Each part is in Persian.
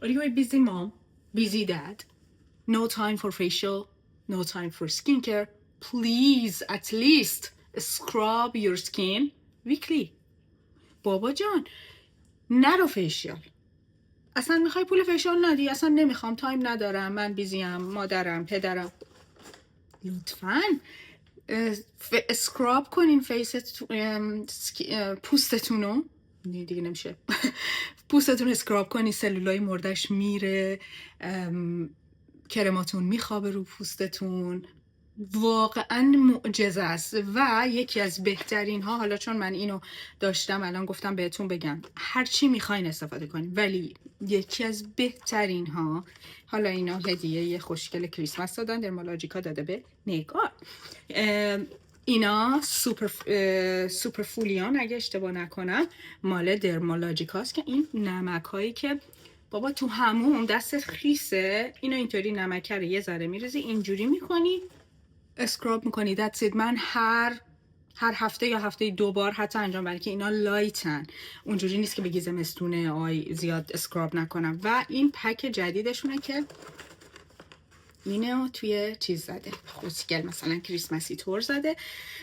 Are you a busy mom? Busy dad? No time for facial? No time for skincare? Please, at least scrub your skin weekly. بابا جان نرو فیشیال. اصلا میخوای پول فیشیال ندی؟ اصلا نمیخوام، تایم ندارم، من بیزیم، مادرم، پدرم. لطفاً اسکراب کنین پوستتونو، دیگه نمیشه پوستتون اسکراب کنین، سلولای مردش میره، کرماتون میخوابه رو پوستتون، واقعا معجزه است. و یکی از بهترین ها، حالا چون من اینو داشتم الان گفتم بهتون بگم، هر چی میخواین استفاده کنین، ولی یکی از بهترین ها، حالا اینا هدیه یه خوشگل کریسمس دادن، درمالاژیکا داده به نگار، اینا سوپر فولیان اگه اشتباه نکنم مال درمالاژیکاست، که این نمک هایی که بابا تو همون دستت خیسه، اینو اینطوری نمکه رو یه ذره میریزی، اینجوری میکنی، اسکراب میکنی. دتس من هر هفته یا هفته 2 بار حتی انجام بدم، که اینا لایتن، اونجوری نیست که بگی زمستونه آی زیاد اسکراب نکنم. و این پک جدیدشونه که اینو توی چیز زده، خوشگل مثلا کریسمسی طور زده،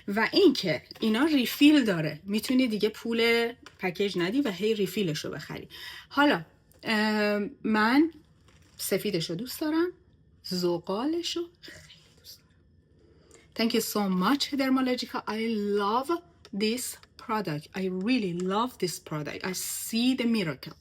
و این که اینا ریفیل داره، میتونی دیگه پول پکیج ندی و هی ریفیلشو بخری. حالا من سفیدشو دوست دارم، زغالشو خیلی دوست دارم. Thank you so much Dermalogica. I love this product. I really love this product. I see the miracle.